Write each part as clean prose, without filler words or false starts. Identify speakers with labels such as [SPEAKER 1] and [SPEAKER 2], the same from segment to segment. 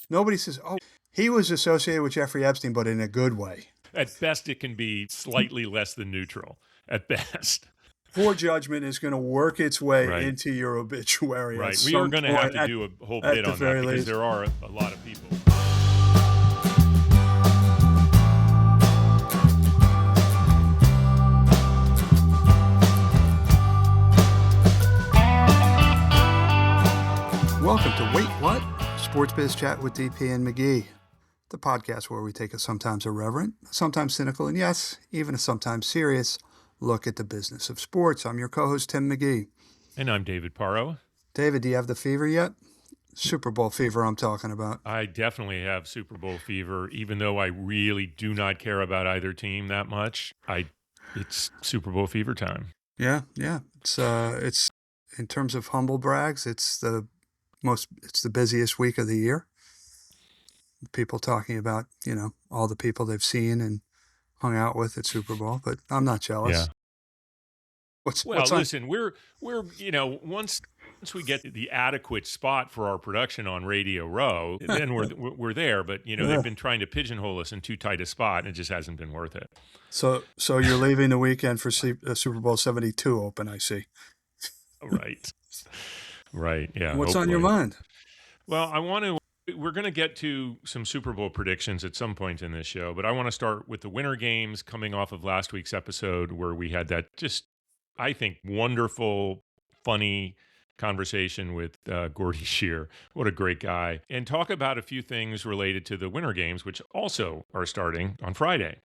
[SPEAKER 1] Nobody says, oh, he was associated with Jeffrey Epstein, but in a good way.
[SPEAKER 2] At best, it can be slightly less than neutral. At best.
[SPEAKER 1] Poor judgment is going to work its way into your obituary.
[SPEAKER 2] Right. We are going to have to do a whole bit on that because there are a lot of people.
[SPEAKER 1] Welcome to Wait What? Sports Biz Chat with DP and McGee, the podcast where we take a sometimes irreverent, sometimes cynical, and yes, even a sometimes serious look at the business of sports. I'm your co-host, Tim McGee.
[SPEAKER 2] And I'm David Parro.
[SPEAKER 1] David, do you have the fever yet? Super Bowl fever I'm talking about.
[SPEAKER 2] I definitely have Super Bowl fever, even though I really do not care about either team that much. It's Super Bowl fever time.
[SPEAKER 1] Yeah. It's in terms of humble brags, it's the busiest week of the year. People talking about, all the people they've seen and hung out with at Super Bowl, but I'm not jealous.
[SPEAKER 2] Yeah. Listen, we're once we get the adequate spot for our production on Radio Row, then we're there. But they've been trying to pigeonhole us in too tight a spot, and it just hasn't been worth it.
[SPEAKER 1] So you're leaving the weekend for Super Bowl 72 open, I see.
[SPEAKER 2] Right. Yeah.
[SPEAKER 1] What's on your mind?
[SPEAKER 2] Well, we're going to get to some Super Bowl predictions at some point in this show, but I want to start with the winter games coming off of last week's episode where we had that just, I think, wonderful, funny conversation with 𝘵𝘵𝘠𝗪. What a great guy. And talk about a few things related to the winter games, which also are starting on Friday,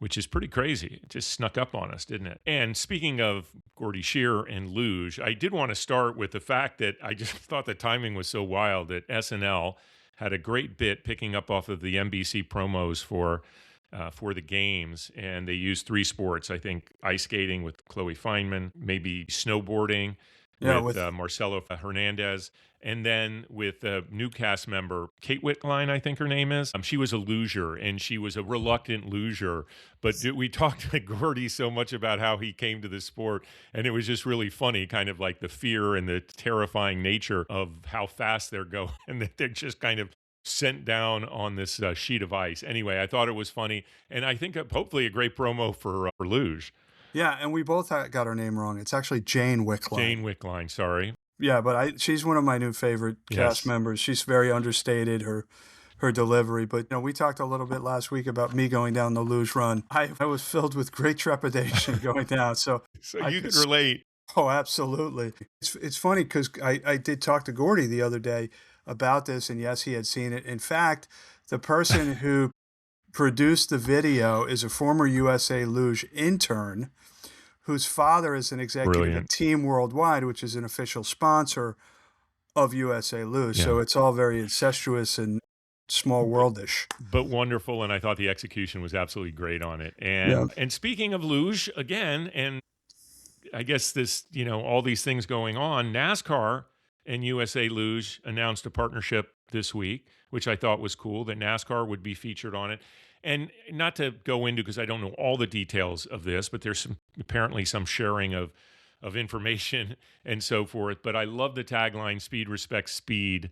[SPEAKER 2] which is pretty crazy. It just snuck up on us, didn't it? And speaking of 𝘵𝘵𝘠𝗪 and luge, I did want to start with the fact that I just thought the timing was so wild that SNL had a great bit picking up off of the NBC promos for the games, and they used three sports. I think ice skating with Chloe Fineman, maybe snowboarding with Marcelo Hernandez, and then with a new cast member, Kate Wickline, I think her name is. She was a luger, and she was a reluctant luger. But we talked to 𝘵𝘵𝘠𝗪 so much about how he came to the sport, and it was just really funny, kind of like the fear and the terrifying nature of how fast they're going, and that they're just kind of sent down on this sheet of ice. Anyway, I thought it was funny, and I think hopefully a great promo for luge.
[SPEAKER 1] Yeah, and we both got her name wrong. It's actually Jane Wickline.
[SPEAKER 2] Jane Wickline, sorry.
[SPEAKER 1] Yeah, but she's one of my new favorite cast members. She's very understated, her delivery. But we talked a little bit last week about me going down the luge run. I was filled with great trepidation going down. So
[SPEAKER 2] you can relate.
[SPEAKER 1] Oh, absolutely. It's funny because I did talk to 𝘵𝘵𝘠𝗪 the other day about this, and yes, he had seen it. In fact, the person who produced the video is a former USA Luge intern whose father is an executive at Team Worldwide, which is an official sponsor of USA Luge. Yeah. So it's all very incestuous and small worldish.
[SPEAKER 2] But wonderful, and I thought the execution was absolutely great on it. And speaking of luge, again, and I guess this, all these things going on, NASCAR and USA Luge announced a partnership this week, which I thought was cool, that NASCAR would be featured on it. And not to go into, because I don't know all the details of this, but there's apparently some sharing of information and so forth. But I love the tagline, "Speed respects speed."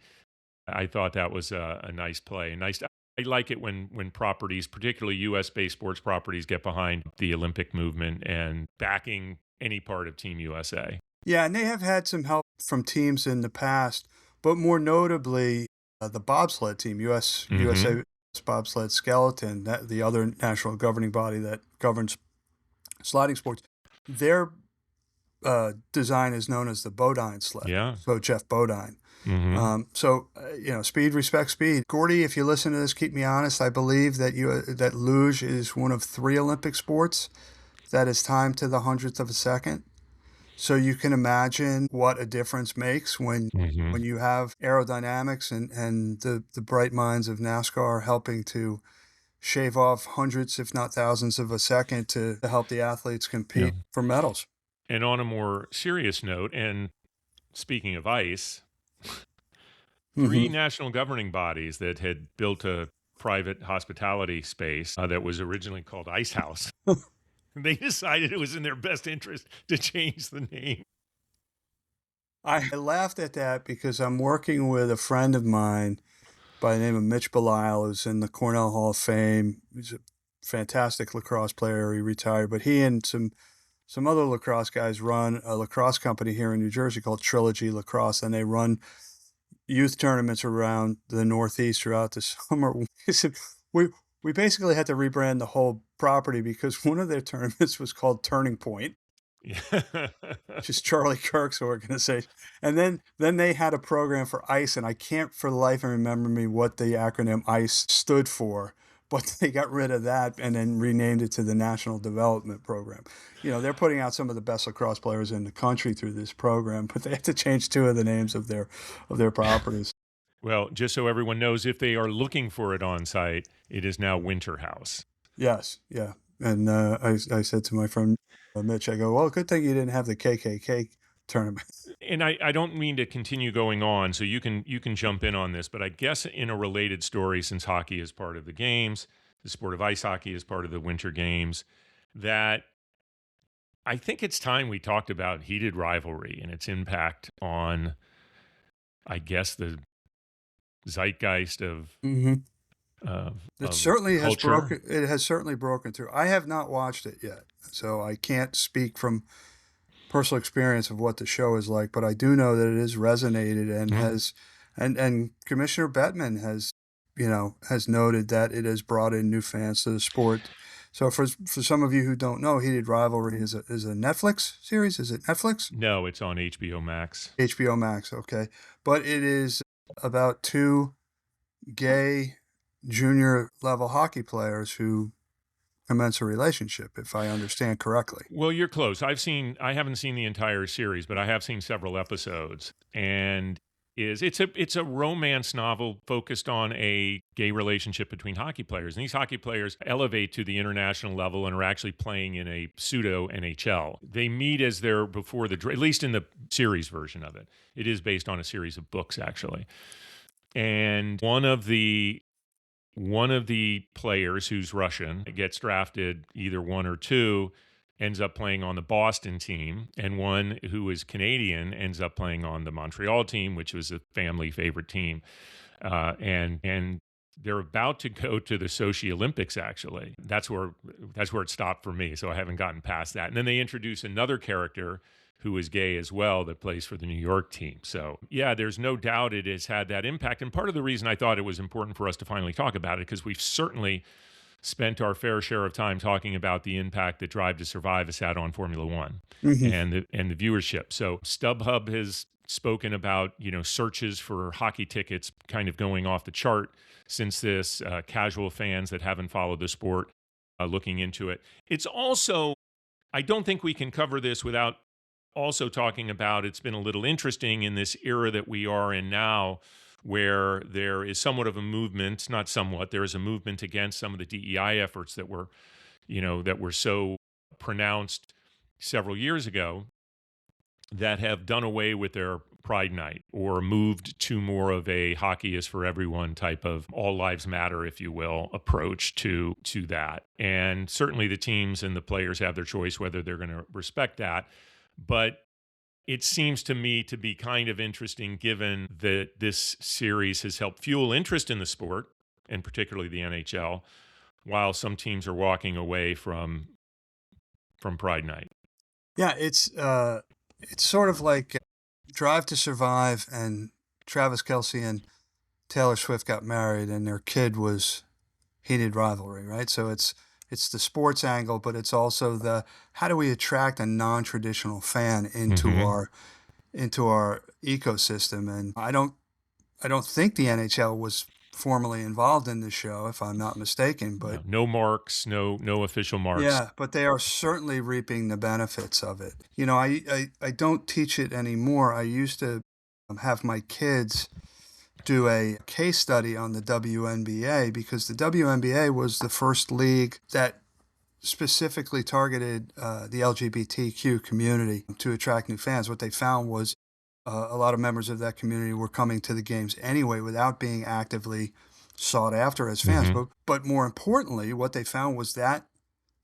[SPEAKER 2] I thought that was a nice play. I like it when properties, particularly U.S.-based sports properties, get behind the Olympic movement and backing any part of Team USA.
[SPEAKER 1] Yeah, and they have had some help from teams in the past, but more notably the bobsled team, USA bobsled skeleton, the other national governing body that governs sliding sports. Their design is known as the Bodine sled.
[SPEAKER 2] Yeah.
[SPEAKER 1] So Jeff Bodine.
[SPEAKER 2] Mm-hmm.
[SPEAKER 1] Speed respects speed. 𝘵𝘵𝘠𝗪, if you listen to this, keep me honest. I believe that luge is one of three Olympic sports that is timed to the 100th of a second. So you can imagine what a difference makes when you have aerodynamics and the bright minds of NASCAR helping to shave off hundreds, if not thousands of a second to help the athletes compete for medals.
[SPEAKER 2] And on a more serious note, and speaking of ice, three national governing bodies that had built a private hospitality space that was originally called Ice House. They decided it was in their best interest to change the name.
[SPEAKER 1] I laughed at that because I'm working with a friend of mine by the name of 𝘵𝘵𝗶𝗏𝗂, who's in the Cornell Hall of Fame. He's a fantastic lacrosse player. He retired, but he and some other lacrosse guys run a lacrosse company here in New Jersey called Trilogy Lacrosse, and they run youth tournaments around the Northeast throughout the summer. We basically had to rebrand the whole property because one of their tournaments was called Turning Point, which is Charlie Kirk's organization. And then they had a program for ICE, and I can't for the life of me remember me what the acronym ICE stood for, but they got rid of that and then renamed it to the National Development Program. They're putting out some of the best lacrosse players in the country through this program, but they have to change two of the names of their properties.
[SPEAKER 2] Well, just so everyone knows, if they are looking for it on site, it is now Winter House.
[SPEAKER 1] Yes, yeah. And I said to my friend Mitch, I go, well, good thing you didn't have the KKK tournament.
[SPEAKER 2] And I don't mean to continue going on, so you can jump in on this, but I guess in a related story, since hockey is part of the games, the sport of ice hockey is part of the Winter Games, that I think it's time we talked about heated rivalry and its impact on, I guess, the zeitgeist of
[SPEAKER 1] it certainly
[SPEAKER 2] culture.
[SPEAKER 1] has certainly broken through. I have not watched it yet, so I can't speak from personal experience of what the show is like, but I do know that it has resonated and has and Commissioner Bettman has noted that it has brought in new fans to the sport. So for some of you who don't know, Heated Rivalry is a Netflix series. Is it Netflix?
[SPEAKER 2] No, it's on HBO Max.
[SPEAKER 1] HBO Max, okay. But it is about two gay junior level hockey players who commence a relationship, if I understand correctly.
[SPEAKER 2] Well, you're close. I haven't seen the entire series, but I have seen several episodes. And it's a romance novel focused on a gay relationship between hockey players. And these hockey players elevate to the international level and are actually playing in a pseudo NHL. They meet as they're before at least in the series version of it. It is based on a series of books, actually. And one of the players, who's Russian, gets drafted, either one or two, ends up playing on the Boston team, and one who is Canadian ends up playing on the Montreal team, which was a family favorite team. And they're about to go to the Sochi Olympics, actually. That's where it stopped for me, so I haven't gotten past that. And then they introduce another character who is gay as well, that plays for the New York team. So yeah, there's no doubt it has had that impact. And part of the reason I thought it was important for us to finally talk about it, because we've certainly spent our fair share of time talking about the impact that Drive to Survive has had on Formula One and the viewership. So StubHub has spoken about, searches for hockey tickets kind of going off the chart since this, casual fans that haven't followed the sport looking into it. It's also, I don't think we can cover this without also talking about, it's been a little interesting in this era that we are in now, where there is somewhat of a movement, not somewhat, there is a movement against some of the DEI efforts that were so pronounced several years ago, that have done away with their Pride Night or moved to more of a hockey is for everyone type of all lives matter, if you will, approach to that. And certainly the teams and the players have their choice whether they're going to respect that. But it seems to me to be kind of interesting, given that this series has helped fuel interest in the sport, and particularly the NHL, while some teams are walking away from Pride Night.
[SPEAKER 1] Yeah, it's sort of like Drive to Survive and Travis Kelce and Taylor Swift got married and their kid was Heated Rivalry, right? So it's the sports angle, but it's also the how do we attract a non-traditional fan into our ecosystem. And I don't think the NHL was formally involved in the show, if I'm not mistaken. But
[SPEAKER 2] no marks, no official marks.
[SPEAKER 1] Yeah, but they are certainly reaping the benefits of it. I don't teach it anymore. I used to have my kids do a case study on the WNBA, because the WNBA was the first league that specifically targeted the LGBTQ community to attract new fans. What they found was a lot of members of that community were coming to the games anyway without being actively sought after as fans. But more importantly, what they found was that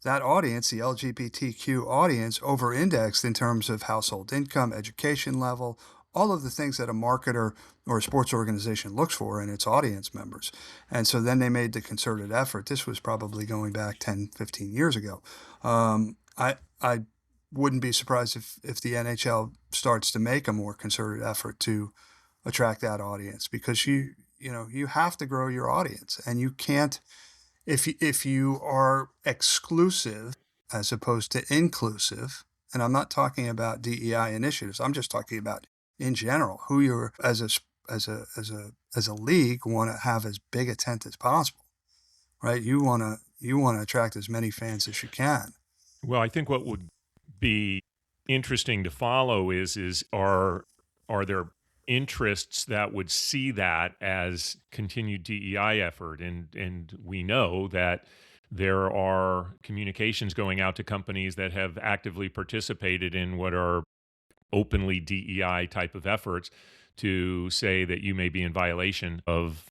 [SPEAKER 1] audience, the LGBTQ audience, over-indexed in terms of household income, education level, all of the things that a marketer or a sports organization looks for in its audience members. And so then they made the concerted effort. This was probably going back 10, 15 years ago. I wouldn't be surprised if the NHL starts to make a more concerted effort to attract that audience, because you have to grow your audience, and you can't, if you are exclusive as opposed to inclusive, and I'm not talking about DEI initiatives, I'm just talking about in general who you're as a league want to have as big a tent as possible, right? You want to attract as many fans as you can.
[SPEAKER 2] Well, I think what would be interesting to follow is are there interests that would see that as continued DEI effort, and we know that there are communications going out to companies that have actively participated in what are openly DEI type of efforts to say that you may be in violation of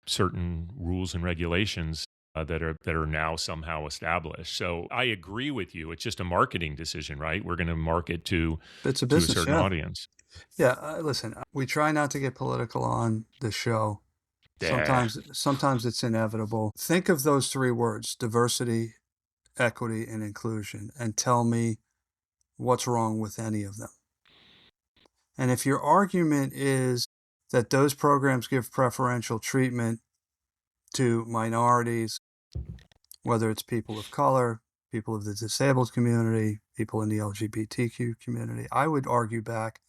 [SPEAKER 2] certain rules and regulations that are now somehow established. So I agree with you. It's just a marketing decision, right? We're going to market to
[SPEAKER 1] It's a business,
[SPEAKER 2] to a certain audience.
[SPEAKER 1] Yeah, listen, we try not to get political on the show. Sometimes it's inevitable. Think of those three words: diversity, equity, and inclusion, and tell me what's wrong with any of them. And if your argument is that those programs give preferential treatment to minorities, whether it's people of color, people of the disabled community, people in the LGBTQ community, I would argue back,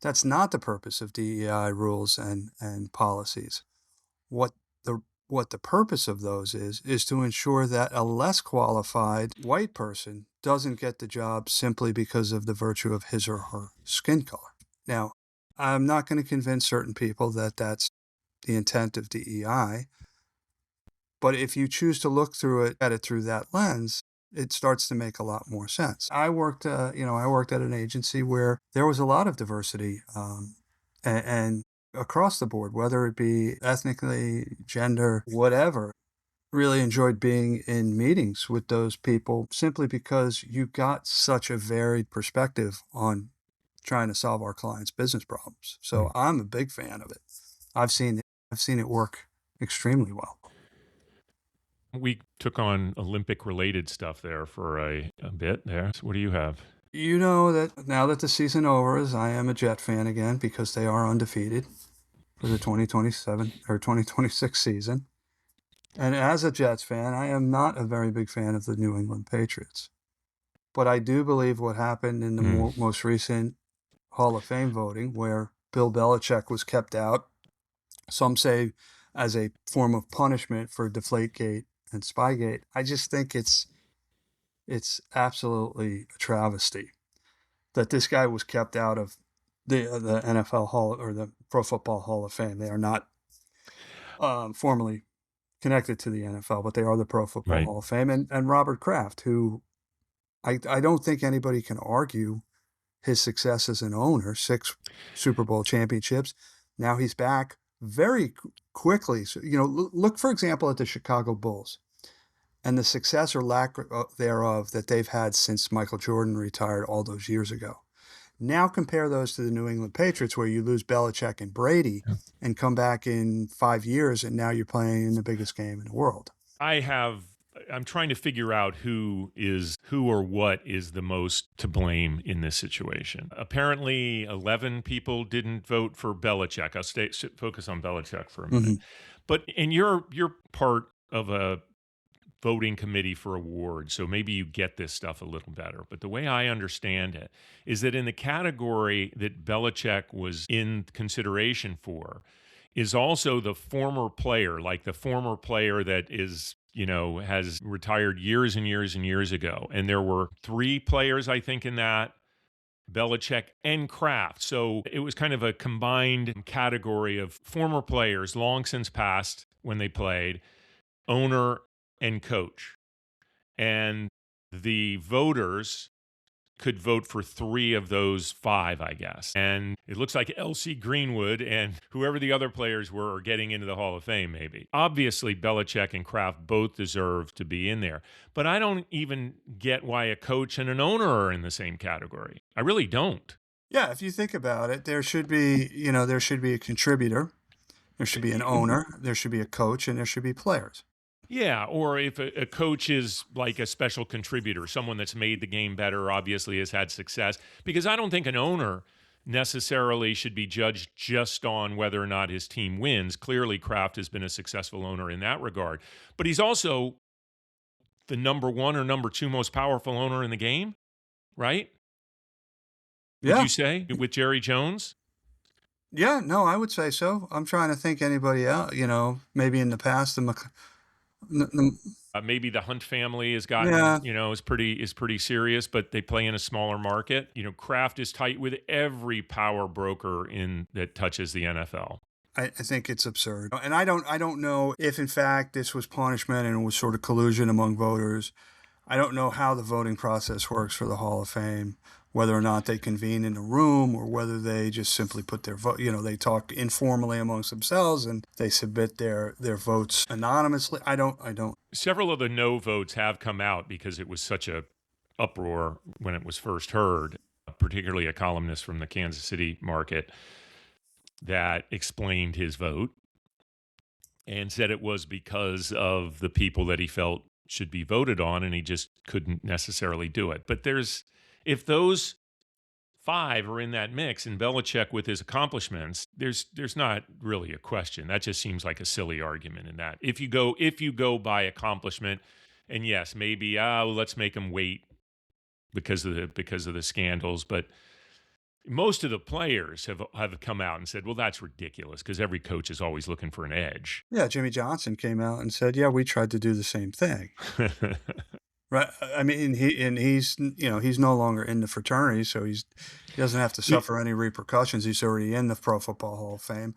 [SPEAKER 1] that's not the purpose of DEI rules and policies. What the purpose of those is to ensure that a less qualified white person doesn't get the job simply because of the virtue of his or her skin color. Now, I'm not going to convince certain people that that's the intent of DEI, but if you choose to look at it through that lens, it starts to make a lot more sense. I worked at an agency where there was a lot of diversity, and across the board, whether it be ethnically, gender, whatever. Really enjoyed being in meetings with those people simply because you got such a varied perspective on trying to solve our clients' business problems. So I'm a big fan of it. I've seen it work extremely well.
[SPEAKER 2] We took on Olympic-related stuff there for a bit there. So what do you have?
[SPEAKER 1] You know that now that the season over is, I am a Jet fan again because they are undefeated for the 2027 or 2026 season. And as a Jets fan, I am not a very big fan of the New England Patriots. But I do believe what happened in the most recent Hall of Fame voting, where Bill Belichick was kept out, some say as a form of punishment for Deflategate and Spygate, I just think it's absolutely a travesty that this guy was kept out of the NFL Hall or the Pro Football Hall of Fame. They are not formally connected to the NFL, but they are the Pro Football Hall of Fame. And Robert Kraft, who I don't think anybody can argue his success as an owner, 6 Super Bowl championships. Now he's back very quickly. So, look, for example, at the Chicago Bulls and the success or lack thereof that they've had since Michael Jordan retired all those years ago. Now compare those to the New England Patriots, where you lose Belichick and Brady and come back in 5 years, and now you're playing in the biggest game in the world.
[SPEAKER 2] I'm trying to figure out who or what is the most to blame in this situation. Apparently, 11 people didn't vote for Belichick. I'll focus on Belichick for a minute. But you're part of a voting committee for awards, so maybe you get this stuff a little better. But the way I understand it is that in the category that Belichick was in consideration for is also the former player, like the former player that is, has retired years and years and years ago. And there were 3 players, I think, in that, Belichick and Kraft. So it was kind of a combined category of former players, long since passed when they played, owner and coach. And the voters could vote for 3 of those 5, I guess. And it looks like 𝘚𝘵 Greenwood and whoever the other players were are getting into the Hall of Fame, maybe. Obviously, Belichick and Kraft both deserve to be in there. But I don't even get why a coach and an owner are in the same category. I really don't.
[SPEAKER 1] Yeah, if you think about it, there should be, there should be a contributor, there should be an owner, there should be a coach, and there should be players.
[SPEAKER 2] Yeah, or if a coach is like a special contributor, someone that's made the game better, obviously has had success. Because I don't think an owner necessarily should be judged just on whether or not his team wins. Clearly, Kraft has been a successful owner in that regard. But he's also the number one or number two most powerful owner in the game, right? Would
[SPEAKER 1] Yeah.
[SPEAKER 2] you say with Jerry Jones?
[SPEAKER 1] Yeah, no, I would say so. I'm trying to think anybody else, maybe in the past,
[SPEAKER 2] Maybe the Hunt family has gotten,
[SPEAKER 1] yeah,
[SPEAKER 2] is pretty serious, but they play in a smaller market. Kraft is tight with every power broker that touches the NFL.
[SPEAKER 1] I think it's absurd. And I don't know if in fact this was punishment and it was sort of collusion among voters. I don't know how the voting process works for the Hall of Fame, whether or not they convene in a room or whether they just simply put their vote, they talk informally amongst themselves and they submit their votes anonymously. I don't.
[SPEAKER 2] Several of the no votes have come out because it was such a uproar when it was first heard, particularly a columnist from the Kansas City market that explained his vote and said it was because of the people that he felt should be voted on, and he just couldn't necessarily do it. But if those five are in that mix, and Belichick with his accomplishments, there's not really a question. That just seems like a silly argument in that. If you go by accomplishment, and yes, maybe let's make him wait because of the scandals, but most of the players have come out and said, well, that's ridiculous because every coach is always looking for an edge.
[SPEAKER 1] Yeah, Jimmy Johnson came out and said, yeah, we tried to do the same thing. Right. I mean, he's no longer in the fraternity, so he doesn't have to suffer any repercussions. He's already in the Pro Football Hall of Fame.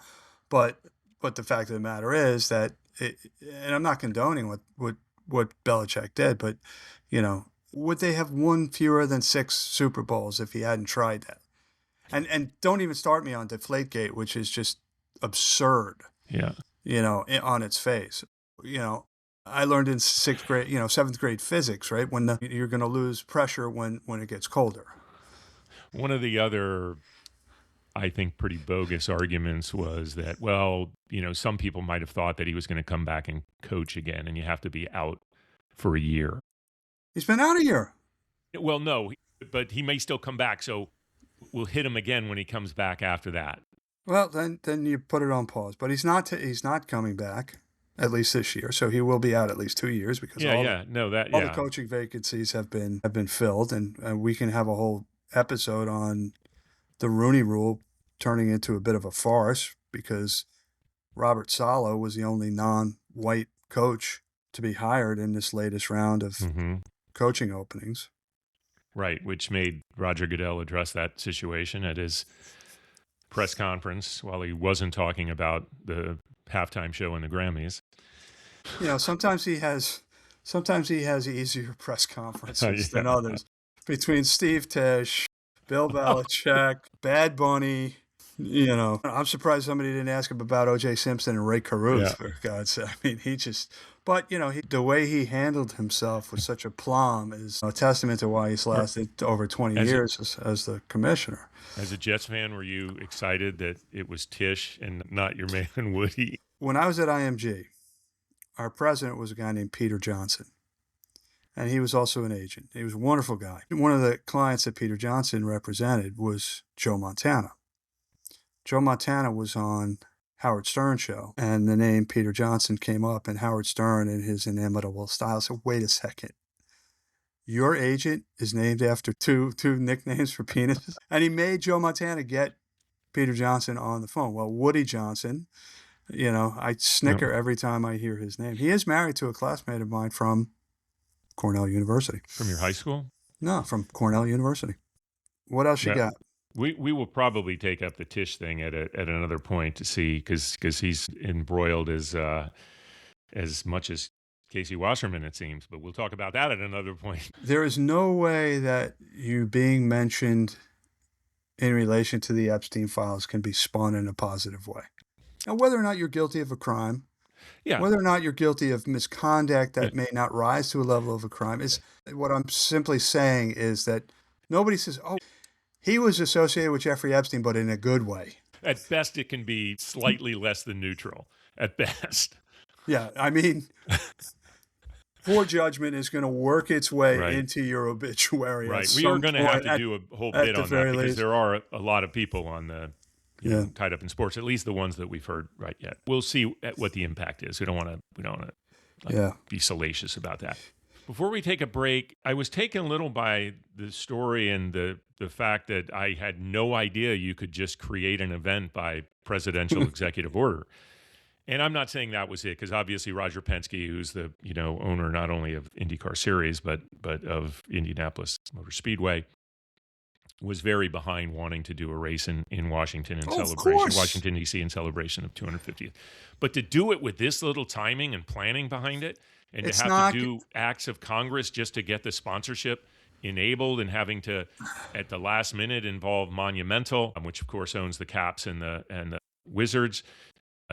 [SPEAKER 1] But the fact of the matter is that, and I'm not condoning what Belichick did, but, would they have won fewer than 6 Super Bowls if he hadn't tried that? And don't even start me on Deflategate, which is just absurd.
[SPEAKER 2] Yeah.
[SPEAKER 1] On its face. I learned in 6th grade, 7th grade physics, right? When you're going to lose pressure when it gets colder.
[SPEAKER 2] One of the other, I think, pretty bogus arguments was that, well, some people might have thought that he was going to come back and coach again, and you have to be out for a year.
[SPEAKER 1] He's been out a year.
[SPEAKER 2] Well, no, but he may still come back, so we'll hit him again when he comes back after that.
[SPEAKER 1] Well, then you put it on pause. But he's not coming back, at least this year. So he will be out at least 2 years because all the coaching vacancies have been filled, and we can have a whole episode on the Rooney Rule turning into a bit of a farce because Robert Saleh was the only non-white coach to be hired in this latest round of coaching openings.
[SPEAKER 2] Right, which made Roger Goodell address that situation at his press conference while he wasn't talking about the halftime show and the Grammys.
[SPEAKER 1] Sometimes he has easier press conferences than others. Between Steve Tisch, Bill Belichick, Bad Bunny, I'm surprised somebody didn't ask him about O.J. Simpson and Ray Caruth, for God's sake. I mean, but the way he handled himself with such aplomb is a testament to why he's lasted over 20 years as the commissioner.
[SPEAKER 2] As a Jets fan, were you excited that it was Tisch and not your man Woody?
[SPEAKER 1] When I was at IMG, our president was a guy named Peter Johnson, and he was also an agent. He was a wonderful guy. One of the clients that Peter Johnson represented was Joe Montana. Joe Montana was on Howard Stern show, and the name Peter Johnson came up, and Howard Stern, in his inimitable style, said, wait a second. Your agent is named after two nicknames for penises? And he made Joe Montana get Peter Johnson on the phone. Well, Woody Johnson, I snicker every time I hear his name. He is married to a classmate of mine from Cornell University.
[SPEAKER 2] From your high school?
[SPEAKER 1] No, from Cornell University. What else you got?
[SPEAKER 2] We will probably take up the Tisch thing at another point to see because he's embroiled as much as Casey Wasserman, it seems. But we'll talk about that at another point.
[SPEAKER 1] There is no way that you being mentioned in relation to the Epstein files can be spun in a positive way. Now, whether or not you're guilty of a crime, whether or not you're guilty of misconduct that may not rise to a level of a crime, is what I'm simply saying is that nobody says, oh, He was associated with Jeffrey Epstein, but in a good way.
[SPEAKER 2] At best, it can be slightly less than neutral. At best.
[SPEAKER 1] Yeah, I mean, poor judgment is going to work its way into your obituary.
[SPEAKER 2] Right. We are going to have to do a whole bit on that because there are a lot of people on the tied up in sports, at least the ones that we've heard yet. We'll see what the impact is. We don't want to be salacious about that. Before we take a break, I was taken a little by the story and the fact that I had no idea you could just create an event by presidential executive order. And I'm not saying that was it, because obviously Roger Penske, who's the owner not only of IndyCar Series but of Indianapolis Motor Speedway, was very behind wanting to do a race in Washington Washington D.C. in celebration of 250th. But to do it with this little timing and planning behind it, and to have to do acts of Congress just to get the sponsorship enabled, and having to at the last minute involve Monumental, which of course owns the Caps and the Wizards,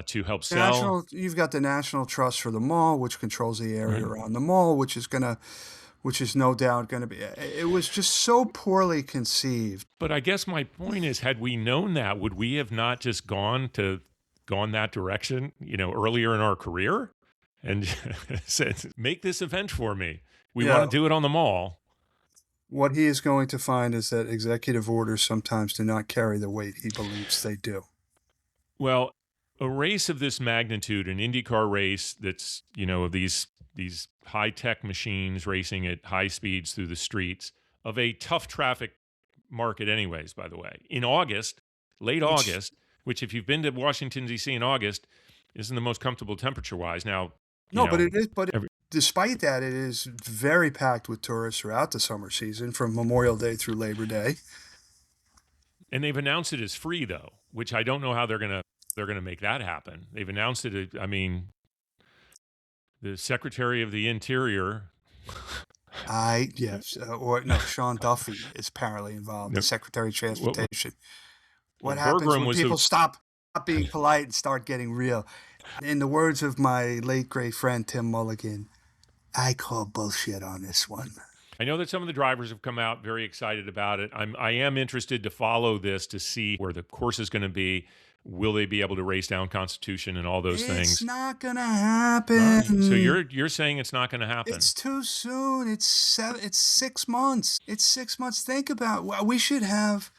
[SPEAKER 2] to help sell.
[SPEAKER 1] You've got the National Trust for the Mall, which controls the area around the mall, which is no doubt going to be. It was just so poorly conceived.
[SPEAKER 2] But I guess my point is, had we known that, would we have not just gone that direction, earlier in our career, and said, "Make this event for me. We want to do it on the mall."
[SPEAKER 1] What he is going to find is that executive orders sometimes do not carry the weight he believes they do.
[SPEAKER 2] Well, a race of this magnitude, an IndyCar race that's, of these high-tech machines racing at high speeds through the streets of a tough traffic market anyways, by the way, in August, late August, which if you've been to Washington, D.C. in August, isn't the most comfortable temperature-wise. Now,
[SPEAKER 1] but it is. But despite that, it is very packed with tourists throughout the summer season, from Memorial Day through Labor Day.
[SPEAKER 2] And they've announced it as free, though, which I don't know how they're gonna make that happen. They've announced it. I mean, the Secretary of the Interior.
[SPEAKER 1] Sean Duffy is apparently involved. The Secretary of Transportation. What happens when people stop being polite and start getting real? In the words of my late great friend Tim Mulligan, I call bullshit on this one.
[SPEAKER 2] I know that some of the drivers have come out very excited about it. I am interested to follow this to see where the course is going to be. Will they be able to race down Constitution and all those things?
[SPEAKER 1] It's not going to happen.
[SPEAKER 2] So you're saying it's not going to happen?
[SPEAKER 1] It's too soon. It's 6 months. It's 6 months. Think about, we should have,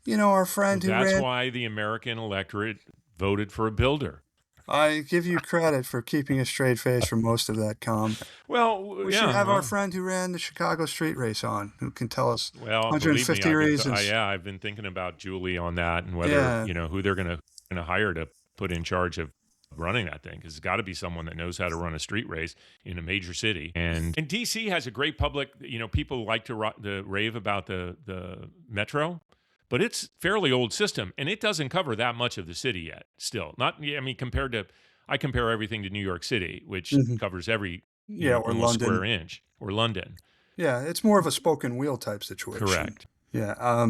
[SPEAKER 1] our friend
[SPEAKER 2] That's why the American electorate voted for a builder.
[SPEAKER 1] I give you credit for keeping a straight face for most of that, Com.
[SPEAKER 2] Well,
[SPEAKER 1] we should have our friend who ran the Chicago street race on, who can tell us 150
[SPEAKER 2] believe me,
[SPEAKER 1] reasons.
[SPEAKER 2] I've been thinking about Julie on that, and whether who they're going to hire to put in charge of running that thing, because it's got to be someone that knows how to run a street race in a major city. And DC has a great public. People like to rave about the Metro. But it's fairly old system, and it doesn't cover that much of the city yet. Still, I compare everything to New York City, which covers every
[SPEAKER 1] or London
[SPEAKER 2] square inch, or London.
[SPEAKER 1] Yeah, it's more of a spoken wheel type situation.
[SPEAKER 2] Correct.
[SPEAKER 1] Yeah.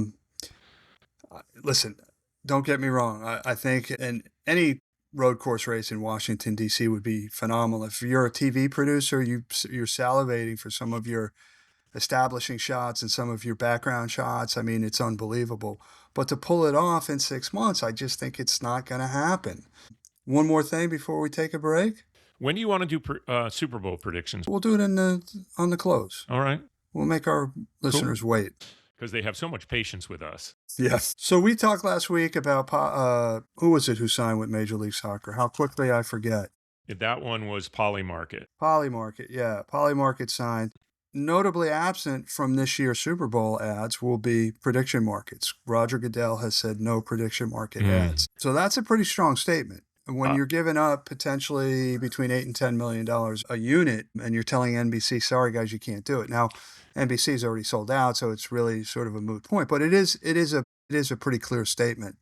[SPEAKER 1] Listen, don't get me wrong. I think any road course race in Washington D.C. would be phenomenal. If you're a TV producer, you're salivating for some of your establishing shots and some of your background shots. I mean, it's unbelievable. But to pull it off in 6 months, I just think it's not going to happen. One more thing before we take a break.
[SPEAKER 2] When do you want to do Super Bowl predictions?
[SPEAKER 1] We'll do it on the close.
[SPEAKER 2] All right.
[SPEAKER 1] We'll make our listeners wait.
[SPEAKER 2] Because they have so much patience with us.
[SPEAKER 1] Yes. So we talked last week about, who was it who signed with Major League Soccer? How quickly I forget.
[SPEAKER 2] That one was Polymarket.
[SPEAKER 1] Polymarket, yeah. Polymarket signed. Notably absent from this year's Super Bowl ads will be prediction markets. Roger Goodell has said no prediction market ads. So that's a pretty strong statement. When you're giving up potentially between $8 and $10 million a unit, and you're telling NBC, sorry guys, you can't do it. Now, NBC's already sold out, so it's really sort of a moot point. But it is a pretty clear statement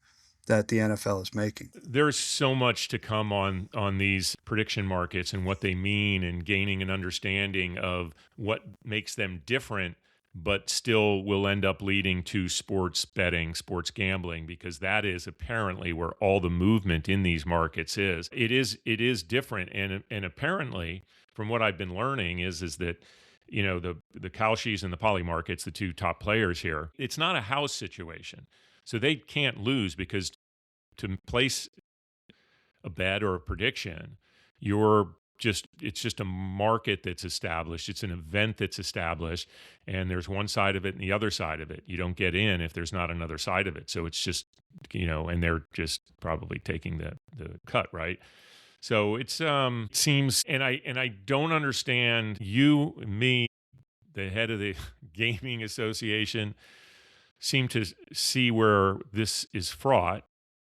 [SPEAKER 1] that the NFL is making.
[SPEAKER 2] There's so much to come on these prediction markets and what they mean, and gaining an understanding of what makes them different, but still will end up leading to sports betting, sports gambling, because that is apparently where all the movement in these markets is. It is different, and apparently, from what I've been learning, is that the 𝘚𝘵𝗹𝗹𝗲𝗏 and the Poly markets, the two top players here. It's not a house situation. So they can't lose, because to place a bet or a prediction, it's just a market that's established. It's an event that's established, and there's one side of it and the other side of it. You don't get in if there's not another side of it. So it's just, and they're just probably taking the cut, right? So it seems, and I don't understand you, me, the head of the gaming association, seem to see where this is fraught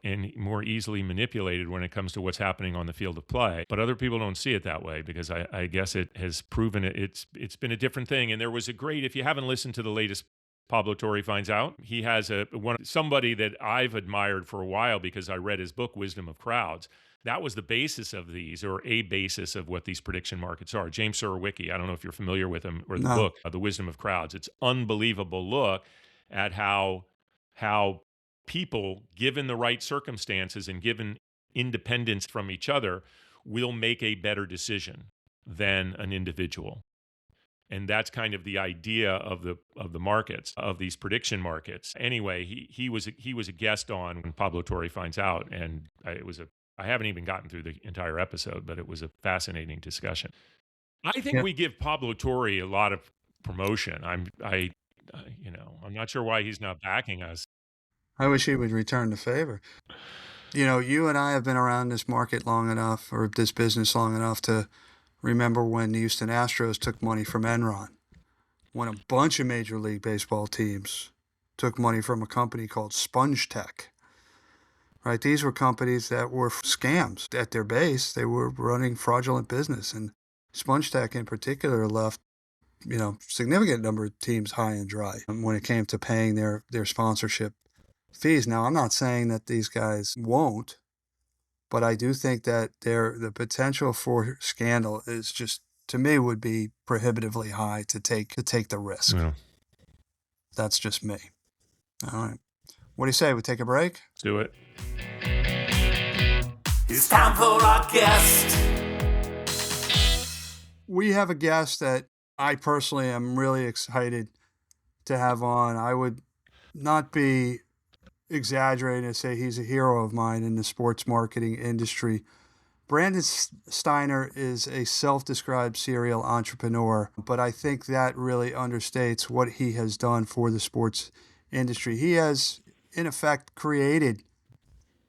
[SPEAKER 2] and more easily manipulated when it comes to what's happening on the field of play. But other people don't see it that way, because I guess it has proven it's been a different thing. And there was if you haven't listened to the latest Pablo Torre Finds Out, he has somebody that I've admired for a while because I read his book, Wisdom of Crowds. That was the basis of these, or a basis of what these prediction markets are. James Surowiecki, I don't know if you're familiar with him, or the book, The Wisdom of Crowds. It's unbelievable look at how people, given the right circumstances and given independence from each other, will make a better decision than an individual. And that's kind of the idea of the markets, of these prediction markets. Anyway, he was a guest on when Pablo Torre Finds Out, and I haven't even gotten through the entire episode, but it was a fascinating discussion. I think we give Pablo Torre a lot of promotion. I'm not sure why he's not backing us.
[SPEAKER 1] I wish he would return the favor. You and I have been around this market long enough, or this business long enough, to remember when the Houston Astros took money from Enron, when a bunch of Major League Baseball teams took money from a company called Sponge Tech. Right? These were companies that were scams at their base. They were running fraudulent business, and Sponge Tech in particular left significant number of teams high and dry when it came to paying their sponsorship fees. Now, I'm not saying that these guys won't, but I do think that the potential for scandal is just, to me, would be prohibitively high to take the risk.
[SPEAKER 2] Yeah.
[SPEAKER 1] That's just me. All right. What do you say? We take a break?
[SPEAKER 2] Let's do it.
[SPEAKER 3] It's time for our guest.
[SPEAKER 1] We have a guest that I personally am really excited to have on. I would not be exaggerating to say he's a hero of mine in the sports marketing industry. Brandon Steiner is a self-described serial entrepreneur, but I think that really understates what he has done for the sports industry. He has, in effect, created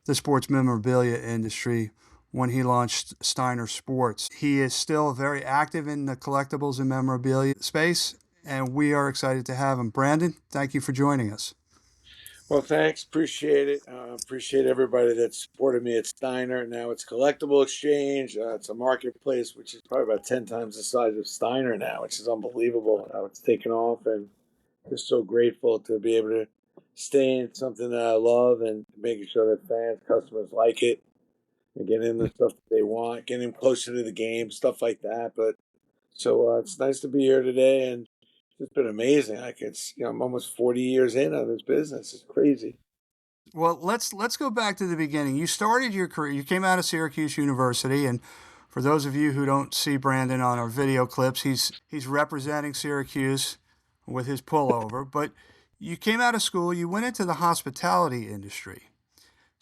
[SPEAKER 1] the sports memorabilia industry when he launched Steiner Sports. He is still very active in the collectibles and memorabilia space, and we are excited to have him. Brandon, thank you for joining us.
[SPEAKER 4] Well, thanks. Appreciate it. Appreciate everybody that supported me at Steiner. Now it's Collectible Exchange. It's a marketplace which is probably about 10 times the size of Steiner now, which is unbelievable how it's taken off. And just so grateful to be able to stay in something that I love and making sure that fans, customers like it and getting in the stuff that they want, getting them closer to the game, stuff like that. But so it's nice to be here today, and it's been amazing. I'm almost 40 years in on this business. It's crazy.
[SPEAKER 1] Well, let's go back to the beginning. You started your career, you came out of Syracuse University, and for those of you who don't see Brandon on our video clips, he's representing Syracuse with his pullover. But you came out of school, you went into the hospitality industry.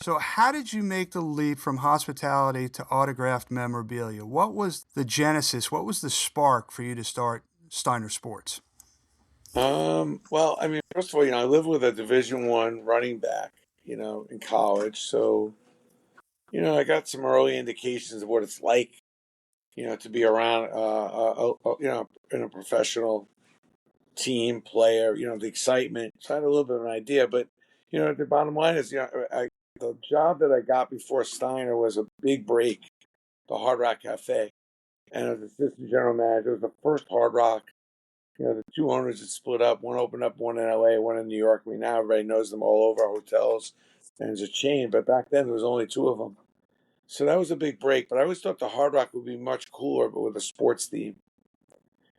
[SPEAKER 1] So how did you make the leap from hospitality to autographed memorabilia? What was the genesis? What was the spark for you to start Steiner Sports?
[SPEAKER 4] Well, I mean, first of all, I lived with a Division I running back, in college. So, I got some early indications of what it's like, to be around, in a professional team player, the excitement. So I had a little bit of an idea, but, the bottom line is, the job that I got before Steiner was a big break, the Hard Rock Cafe. And as assistant general manager, it was the first Hard Rock. The two owners had split up. One opened up, one in LA, one in New York. I mean, now everybody knows them all over our hotels, and it's a chain. But back then, there was only two of them. So that was a big break. But I always thought the Hard Rock would be much cooler, but with a sports theme.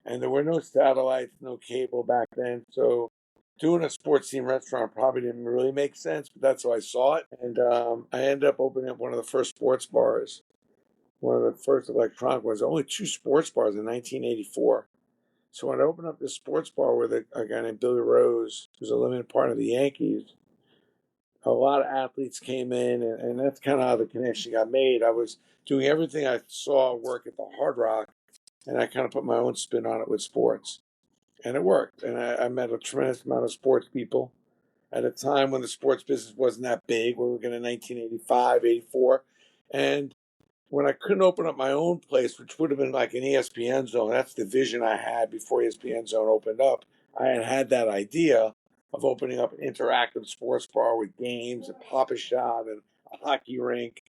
[SPEAKER 4] And there were no satellites, no cable back then. So doing a sports theme restaurant probably didn't really make sense, but that's how I saw it. And I ended up opening up one of the first sports bars, one of the first electronic ones. Only two sports bars in 1984. So when I opened up this sports bar with a guy named Billy Rose, who's a limited partner of the Yankees, a lot of athletes came in, and that's kind of how the connection got made. I was doing everything I saw work at the Hard Rock, and I kind of put my own spin on it with sports. And it worked. And I met a tremendous amount of sports people at a time when the sports business wasn't that big. We were looking at 1985, 84. And when I couldn't open up my own place, which would have been like an ESPN Zone, that's the vision I had before ESPN Zone opened up. I had that idea of opening up an interactive sports bar with games and Pop-A-Shot and a hockey rink.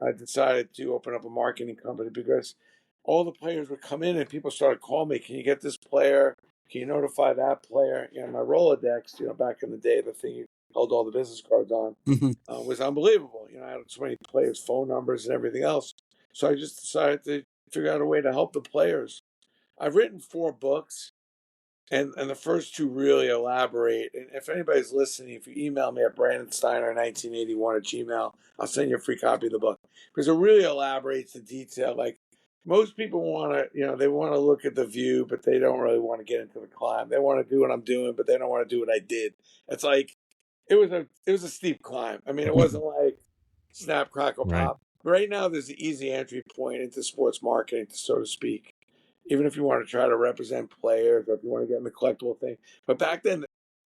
[SPEAKER 4] I decided to open up a marketing company because all the players would come in and people started calling me, can you get this player? Can you notify that player? You know, my Rolodex, back in the day, the thing you held all the business cards on, was unbelievable. I had so many players' phone numbers and everything else. So I just decided to figure out a way to help the players. I've written 4 books, and the first 2 really elaborate. And if anybody's listening, if you email me at brandonsteiner1981@gmail, I'll send you a free copy of the book. Because it really elaborates the detail. Like, most people want to, they want to look at the view, but they don't really want to get into the climb. They want to do what I'm doing, but they don't want to do what I did. It's like, it was a steep climb. I mean, it wasn't like snap, crackle, pop. But right now, there's an easy entry point into sports marketing, so to speak. Even if you want to try to represent players or if you want to get in the collectible thing. But back then,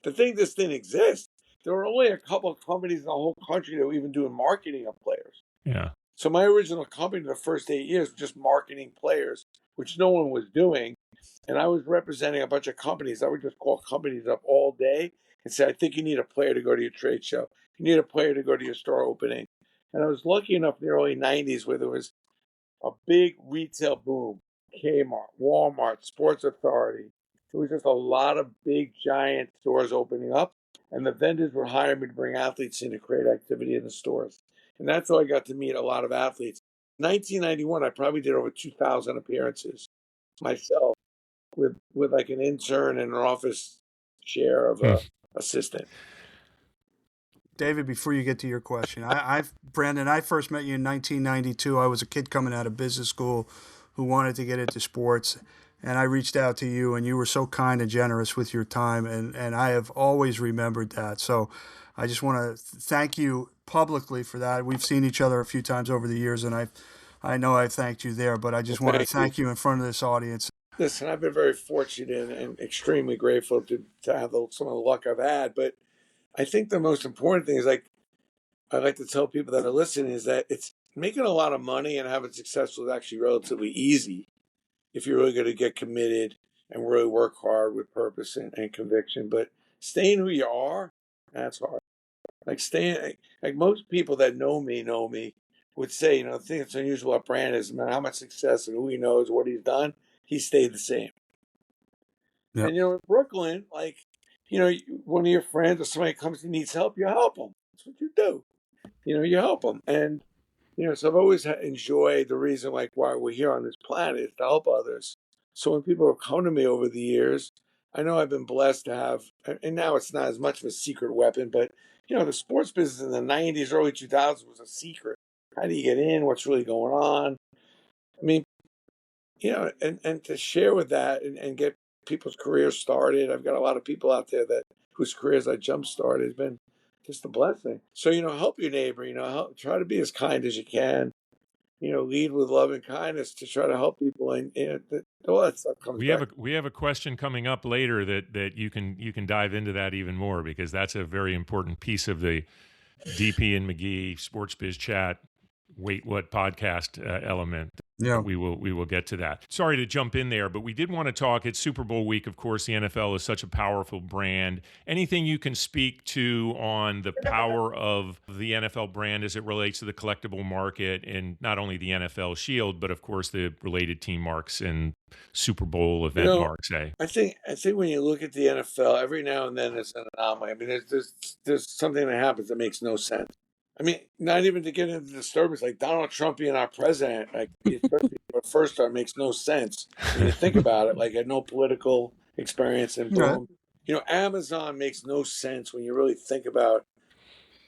[SPEAKER 4] the thing this didn't exist. There were only a couple of companies in the whole country that were even doing marketing of players.
[SPEAKER 2] Yeah.
[SPEAKER 4] So my original company, the first 8 years, was just marketing players, which no one was doing. And I was representing a bunch of companies. I would just call companies up all day and say, I think you need a player to go to your trade show. You need a player to go to your store opening. And I was lucky enough in the early 90s where there was a big retail boom. Kmart, Walmart, Sports Authority. There was just a lot of big, giant stores opening up. And the vendors were hiring me to bring athletes in to create activity in the stores. And that's how I got to meet a lot of athletes. 1991, I probably did over 2,000 appearances myself with like an intern and an office share of a assistant.
[SPEAKER 1] David, before you get to your question, Brandon, I first met you in 1992. I was a kid coming out of business school who wanted to get into sports, and I reached out to you, and you were so kind and generous with your time, and I have always remembered that. So I just want to thank you publicly for that. We've seen each other a few times over the years, and I know I've thanked you there, but I just want to thank you in front of this audience.
[SPEAKER 4] Listen, I've been very fortunate and extremely grateful to have some of the luck I've had, but I think the most important thing is, like, I like to tell people that are listening, is that it's making a lot of money and having successful is actually relatively easy if you're really going to get committed and really work hard with purpose and conviction. But staying who you are, that's hard. Like most people that know me would say, the thing that's unusual about Brandon is, man, how much success and who he knows, what he's done, he stayed the same. Yep. And in Brooklyn, like, one of your friends or somebody comes and needs help, you help them. That's what you do. You help them. And, so I've always enjoyed the reason, like, why we're here on this planet is to help others. So when people have come to me over the years, I know I've been blessed to have, and now it's not as much of a secret weapon, but, the sports business in the 90s, early 2000s was a secret. How do you get in? What's really going on? I mean, and to share with that and get people's careers started. I've got a lot of people out there whose careers I jump-started. Has been just a blessing. So, help your neighbor, try to be as kind as you can, lead with love and kindness to try to help people. And all that stuff comes back.
[SPEAKER 2] We have a question coming up later that you can dive into that even more, because that's a very important piece of the DP and McGee Sports Biz Chat Wait What podcast element.
[SPEAKER 1] Yeah,
[SPEAKER 2] we will get to that. Sorry to jump in there, but we did want to talk. It's Super Bowl week, of course. The NFL is such a powerful brand. Anything you can speak to on the power of the NFL brand as it relates to the collectible market, and not only the NFL Shield, but of course the related team marks and Super Bowl event marks?
[SPEAKER 4] I think when you look at the NFL, every now and then it's an anomaly. I mean, there's something that happens that makes no sense. I mean, not even to get into disturbance, like Donald Trump being our president, like, especially for the first time, makes no sense when you think about it. Like, I had no political experience, and boom. Amazon makes no sense when you really think about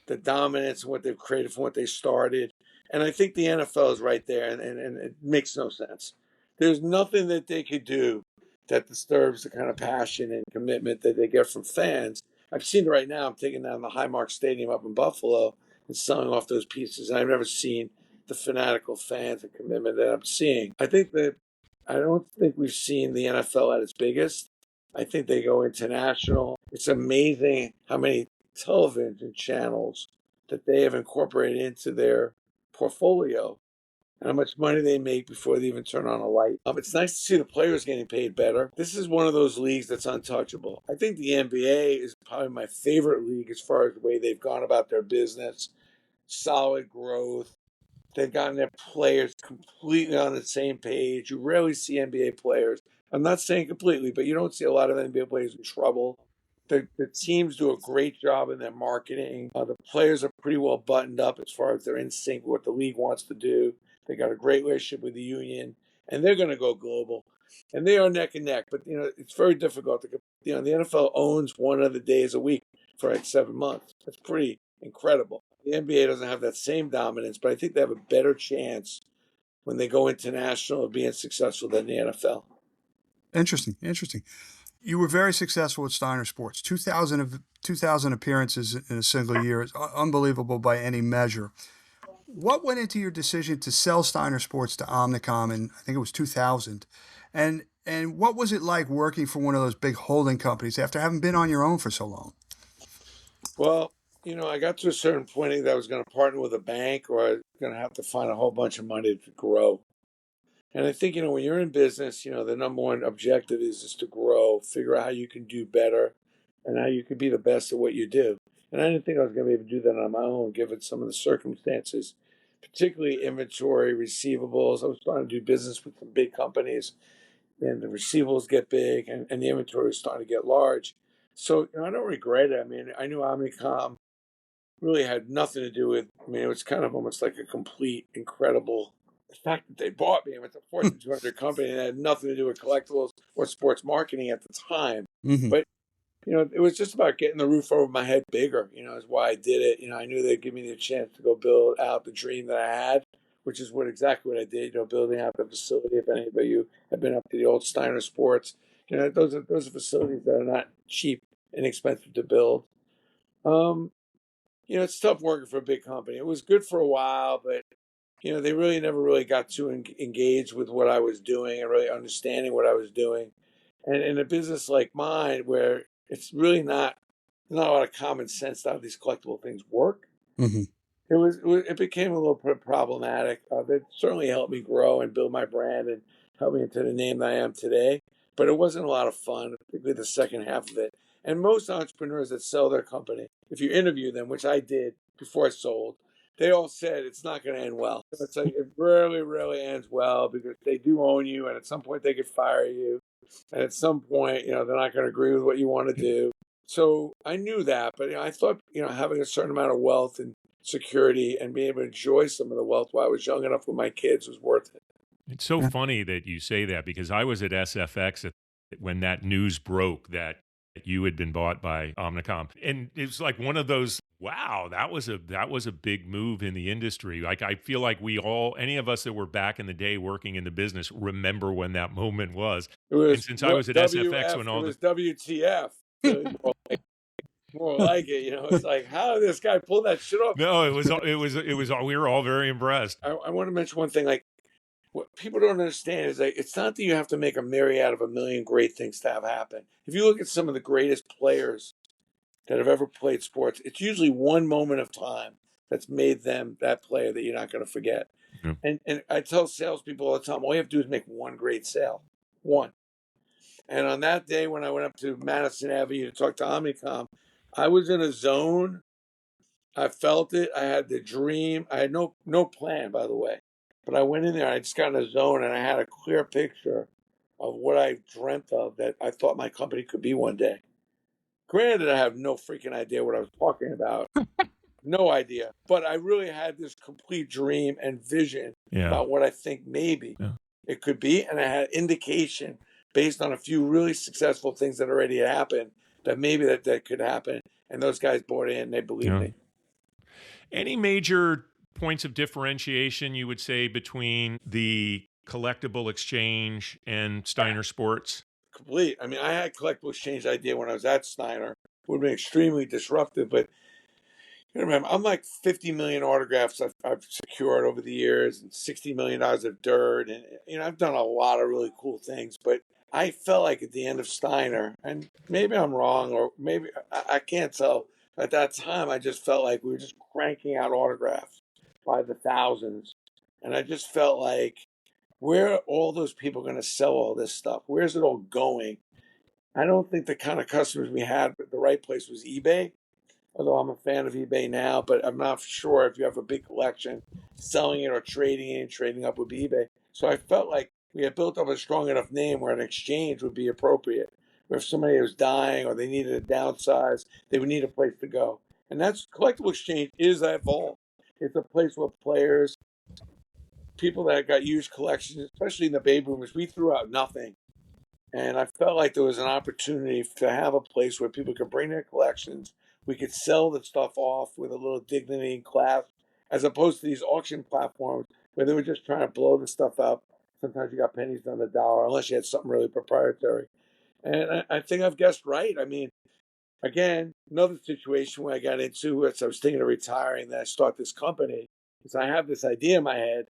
[SPEAKER 4] the dominance and what they've created from what they started. And I think the NFL is right there, and it makes no sense. There's nothing that they could do that disturbs the kind of passion and commitment that they get from fans. I've seen it right now. I'm taking down the Highmark Stadium up in Buffalo and selling off those pieces. And I've never seen the fanatical fans and commitment that I'm seeing. I don't think we've seen the NFL at its biggest. I think they go international. It's amazing how many television channels that they have incorporated into their portfolio and how much money they make before they even turn on a light. It's nice to see the players getting paid better. This is one of those leagues that's untouchable. I think the NBA is probably my favorite league as far as the way they've gone about their business. Solid growth. They've gotten their players completely on the same page. You rarely see NBA players. I'm not saying completely, but you don't see a lot of NBA players in trouble. The teams do a great job in their marketing. The players are pretty well buttoned up as far as they're in sync with what the league wants to do. They got a great relationship with the union, and they're going to go global. And they are neck and neck, but it's very difficult. The NFL owns one of the days a week for like 7 months. That's pretty incredible. The NBA doesn't have that same dominance, but I think they have a better chance when they go international of being successful than the NFL.
[SPEAKER 1] Interesting. You were very successful at Steiner Sports. 2,000 appearances in a single year is unbelievable by any measure. What went into your decision to sell Steiner Sports to Omnicom in, I think it was 2000? And what was it like working for one of those big holding companies after having been on your own for so long?
[SPEAKER 4] Well, I got to a certain point that I was going to partner with a bank or I was going to have to find a whole bunch of money to grow. And I think, when you're in business, the number one objective is to grow, figure out how you can do better and how you can be the best at what you do. And I didn't think I was going to be able to do that on my own, given some of the circumstances, particularly inventory, receivables. I was trying to do business with some big companies, and the receivables get big, and the inventory was starting to get large. So I don't regret it. I mean, I knew Omnicom really had nothing to do with, it was kind of almost like a complete, incredible, the fact that they bought me. It's a Fortune 200 company and it had nothing to do with collectibles or sports marketing at the time.
[SPEAKER 1] Mm-hmm.
[SPEAKER 4] But, it was just about getting the roof over my head bigger, is why I did it. I knew they'd give me the chance to go build out the dream that I had, which is exactly what I did, building out the facility. If any of you have been up to the old Steiner Sports, those are facilities that are not cheap, inexpensive to build. It's tough working for a big company. It was good for a while, but, they really never really got too engaged with what I was doing and really understanding what I was doing. And in a business like mine, where it's really not a lot of common sense to how these collectible things work,
[SPEAKER 1] Mm-hmm.
[SPEAKER 4] it became a little problematic. It certainly helped me grow and build my brand and helped me into the name that I am today. But it wasn't a lot of fun, particularly the second half of it. And most entrepreneurs that sell their company, if you interview them, which I did before I sold, they all said it's not going to end well. It's like it rarely, rarely ends well because they do own you, and at some point they could fire you, and at some point, they're not going to agree with what you want to do. So I knew that, but I thought, having a certain amount of wealth and security and being able to enjoy some of the wealth while I was young enough with my kids was worth it.
[SPEAKER 2] It's so funny that you say that because I was at SFX when that news broke that you had been bought by Omnicom, and it was like one of those. Wow, that was a big move in the industry. Like I feel like any of us that were back in the day working in the business, remember when that moment was. And since I was at SFX when all
[SPEAKER 4] it was WTF, more like it. It's like, how did this guy pull that shit off?
[SPEAKER 2] No, it was. We were all very impressed.
[SPEAKER 4] I want to mention one thing. Like, what people don't understand is it's not that you have to make a myriad out of a million great things to have happen. If you look at some of the greatest players that have ever played sports, it's usually one moment of time that's made them that player that you're not going to forget.
[SPEAKER 2] Yeah.
[SPEAKER 4] And I tell salespeople all the time, all you have to do is make one great sale. One. And on that day when I went up to Madison Avenue to talk to Omnicom, I was in a zone. I felt it. I had the dream. I had no plan, by the way. But I went in there. I just got in a zone, and I had a clear picture of what I dreamt of that I thought my company could be one day. Granted, I have no freaking idea what I was talking about. No idea. But I really had this complete dream and vision about what I think maybe it could be. And I had indication based on a few really successful things that already happened that maybe that could happen. And those guys bought in and they believed me.
[SPEAKER 2] Any major points of differentiation you would say between the collectible exchange and Steiner Sports?
[SPEAKER 4] complete. I mean, I had collectible exchange idea when I was at Steiner. It would have been extremely disruptive, but you remember, I'm like 50 million autographs I've secured over the years and $60 million of dirt. And, I've done a lot of really cool things, but I felt like at the end of Steiner, and maybe I'm wrong, or maybe I can't tell. At that time, I just felt like we were just cranking out autographs by the thousands. And I just felt like, where are all those people going to sell all this stuff? Where's it all going? I don't think the kind of customers we had at the right place was eBay, although I'm a fan of eBay now, but I'm not sure if you have a big collection, selling it or trading it and trading up would be eBay. So I felt like we had built up a strong enough name where an exchange would be appropriate. Where if somebody was dying or they needed a downsize, they would need a place to go. And that's collectible exchange is that vault. It's a place where players, people that got used collections, especially in the baby boomers, we threw out nothing. And I felt like there was an opportunity to have a place where people could bring their collections. We could sell the stuff off with a little dignity and class, as opposed to these auction platforms where they were just trying to blow the stuff up. Sometimes you got pennies on the dollar, unless you had something really proprietary. And I think I've guessed right. I mean, again, another situation where I got into it, so I was thinking of retiring, then I start this company, because I have this idea in my head,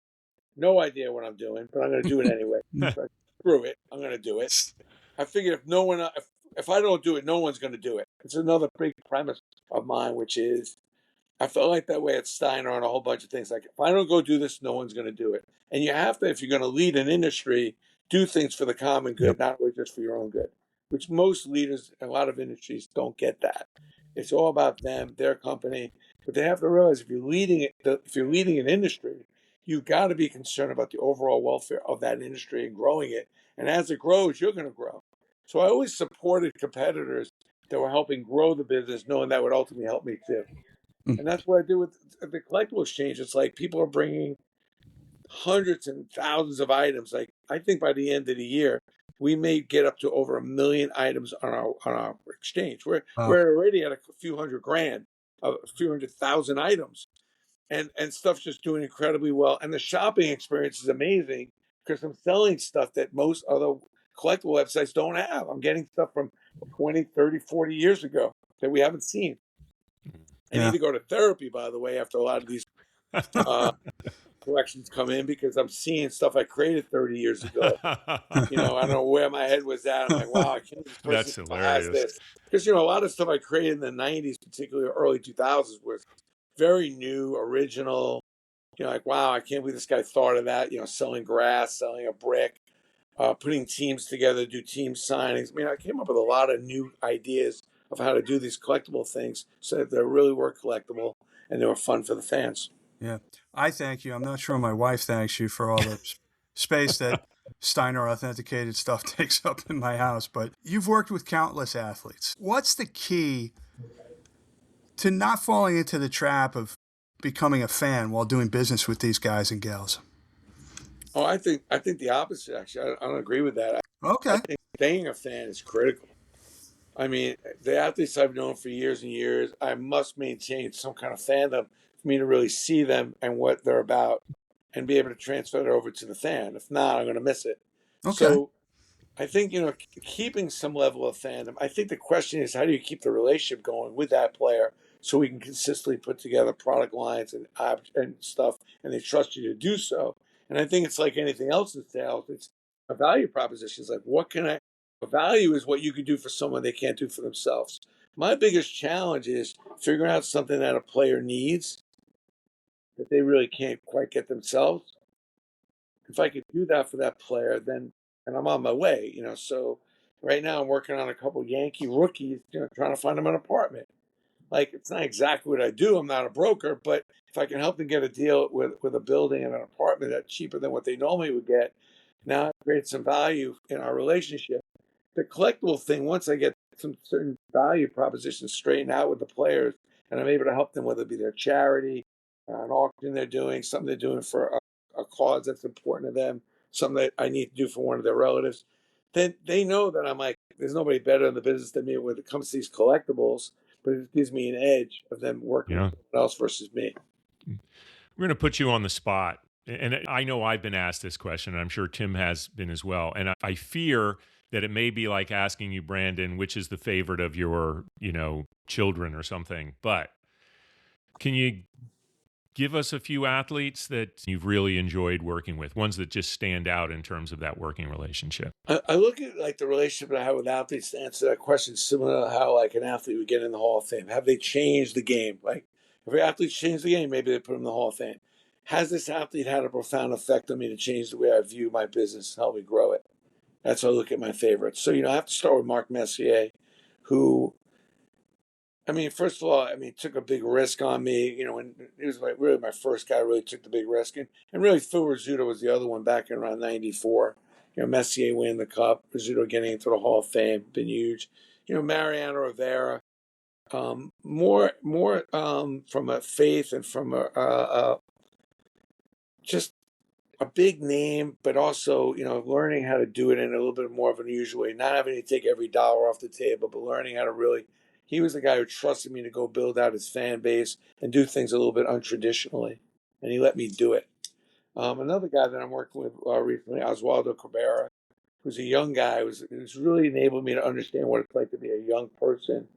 [SPEAKER 4] no idea what I'm doing, but I'm going to do it anyway. So screw it, I'm going to do it. I figured if I don't do it, no one's going to do it. It's another big premise of mine, which is I felt like that way at Steiner on a whole bunch of things. Like, if I don't go do this, no one's going to do it. And you have to, if you're going to lead an industry, do things for the common good, not really just for your own good, which most leaders in a lot of industries don't get that. It's all about them, their company. But they have to realize if you're leading an industry, you've got to be concerned about the overall welfare of that industry and growing it. And as it grows, you're going to grow. So I always supported competitors that were helping grow the business, knowing that would ultimately help me too. And that's what I do with the collectible exchange. It's like people are bringing hundreds and thousands of items. Like, I think by the end of the year, we may get up to over 1 million items on our exchange. We're already at a few hundred grand, a few 100,000 items, and stuff's just doing incredibly well. And the shopping experience is amazing because I'm selling stuff that most other collectible websites don't have. I'm getting stuff from 20, 30, 40 years ago that we haven't seen. I need to go to therapy, by the way, after a lot of these collections come in, because I'm seeing stuff I created 30 years ago. I don't know where my head was at. I'm like, wow, I can't believe this person has this. Because, a lot of stuff I created in the 90s, particularly early 2000s, was very new, original. Like, wow, I can't believe this guy thought of that, selling grass, selling a brick, putting teams together to do team signings. I mean, I came up with a lot of new ideas of how to do these collectible things so that they really were collectible and they were fun for the fans.
[SPEAKER 1] Yeah. I thank you. I'm not sure my wife thanks you for all the space that Steiner authenticated stuff takes up in my house, but you've worked with countless athletes. What's the key to not falling into the trap of becoming a fan while doing business with these guys and gals?
[SPEAKER 4] Oh, I think the opposite, actually. I don't agree with that.
[SPEAKER 1] Okay.
[SPEAKER 4] I think staying a fan is critical. I mean, the athletes I've known for years and years, I must maintain some kind of fandom for me to really see them and what they're about and be able to transfer it over to the fan. If not, I'm going to miss it. Okay. So I think, keeping some level of fandom, I think the question is, how do you keep the relationship going with that player so we can consistently put together product lines and stuff, and they trust you to do so? And I think it's like anything else in sales. It's a value proposition. It's like, a value is what you can do for someone they can't do for themselves. My biggest challenge is figuring out something that a player needs that they really can't quite get themselves. If I could do that for that player, then I'm on my way. So right now I'm working on a couple Yankee rookies, trying to find them an apartment. Like, it's not exactly what I do. I'm not a broker, but if I can help them get a deal with a building and an apartment that's cheaper than what they normally would get, now it creates some value in our relationship. The collectible thing, once I get some certain value propositions straightened out with the players, and I'm able to help them, whether it be their charity, an auction they're doing, something they're doing for a cause that's important to them, something that I need to do for one of their relatives, then they know that I'm like, there's nobody better in the business than me when it comes to these collectibles, but it gives me an edge of them working with someone else versus me.
[SPEAKER 2] We're going to put you on the spot. And I know I've been asked this question, and I'm sure Tim has been as well. And I fear that it may be like asking you, Brandon, which is the favorite of your, children or something. But can you give us a few athletes that you've really enjoyed working with, ones that just stand out in terms of that working relationship?
[SPEAKER 4] I look at like the relationship I have with athletes to answer that question, similar to how like an athlete would get in the Hall of Fame. Have they changed the game? Like if an athlete's changed the game, maybe they put him in the Hall of Fame. Has this athlete had a profound effect on me to change the way I view my business, help me grow it? That's how I look at my favorites. So, I have to start with Mark Messier, who, first of all, took a big risk on me, when he was really my first guy who really took the big risk. And really Phil Rizzuto was the other one back in around 94. Messier winning the cup, Rizzuto getting into the Hall of Fame, been huge. Mariano Rivera, more from a faith and from just a big name, but also, learning how to do it in a little bit more of an unusual way, not having to take every dollar off the table, but learning how to really, he was the guy who trusted me to go build out his fan base and do things a little bit untraditionally. And he let me do it. Another guy that I'm working with recently, 𝘧𝘢𝘍𝘍𝗲𝗏, who's a young guy, who's really enabled me to understand what it's like to be a young person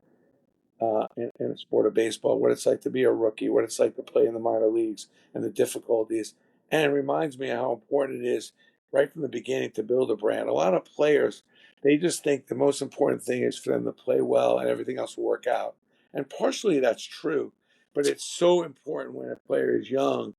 [SPEAKER 4] in the sport of baseball, what it's like to be a rookie, what it's like to play in the minor leagues, and the difficulties. And it reminds me how important it is right from the beginning to build a brand. A lot of players, they just think the most important thing is for them to play well and everything else will work out. And partially that's true, but it's so important when a player is young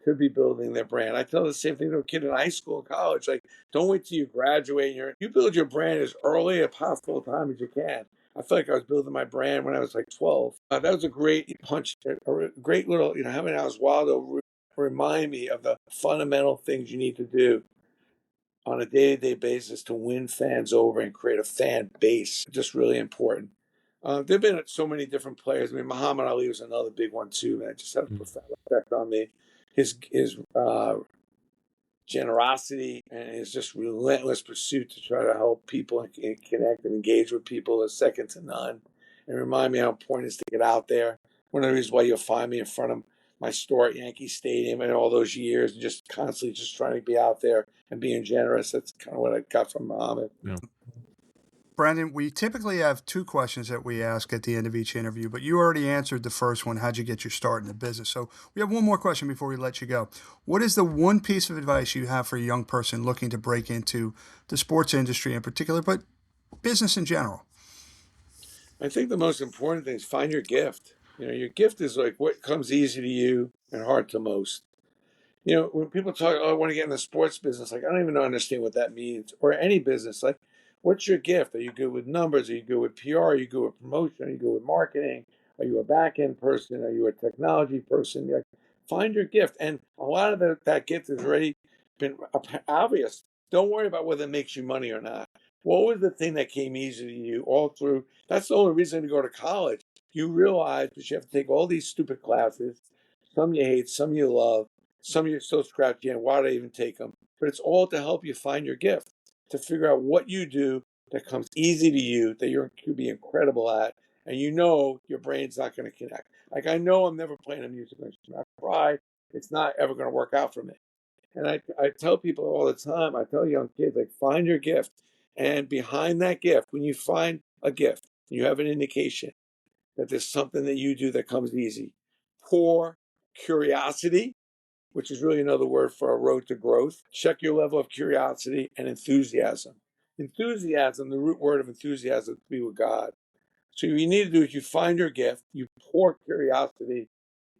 [SPEAKER 4] to be building their brand. I tell the same thing to a kid in high school and college. Like, don't wait till you graduate. You build your brand as early a possible time as you can. I feel like I was building my brand when I was like 12. That was a great punch, a great little, having 𝘧𝘍𝘍 remind me of the fundamental things you need to do on a day-to-day basis to win fans over and create a fan base. Just really important. There have been so many different players. Muhammad Ali was another big one too, man. Just had a profound effect on me. His generosity and his just relentless pursuit to try to help people and connect and engage with people is second to none. And remind me how important it is to get out there. One of the reasons why you'll find me in front of my store at Yankee Stadium and all those years, and just constantly just trying to be out there and being generous. That's kind of what I got from Muhammad.
[SPEAKER 2] Yeah.
[SPEAKER 1] Brandon, we typically have two questions that we ask at the end of each interview, but you already answered the first one. How'd you get your start in the business? So we have one more question before we let you go. What is the one piece of advice you have for a young person looking to break into the sports industry in particular, but business in general?
[SPEAKER 4] I think the most important thing is find your gift. Your gift is like what comes easy to you and hard to most. When people talk, I want to get in the sports business, like, I don't even understand what that means, or any business. Like, what's your gift? Are you good with numbers? Are you good with PR? Are you good with promotion? Are you good with marketing? Are you a back-end person? Are you a technology person? Like, find your gift. And a lot of that gift has already been obvious. Don't worry about whether it makes you money or not. What was the thing that came easy to you all through? That's the only reason to go to college. You realize that you have to take all these stupid classes. Some you hate, some you love. Some you're so scratchy, and why do I even take them? But it's all to help you find your gift, to figure out what you do that comes easy to you, that you could be incredible at, and your brain's not going to connect. Like, I know I'm never playing a music instrument. I tried. It's not ever going to work out for me. And I tell people all the time, I tell young kids, like, find your gift. And behind that gift, when you find a gift, you have an indication that there's something that you do that comes easy. Pour curiosity, which is really another word for a road to growth. Check your level of curiosity and enthusiasm. Enthusiasm, the root word of enthusiasm, is to be with God. So what you need to do is you find your gift, you pour curiosity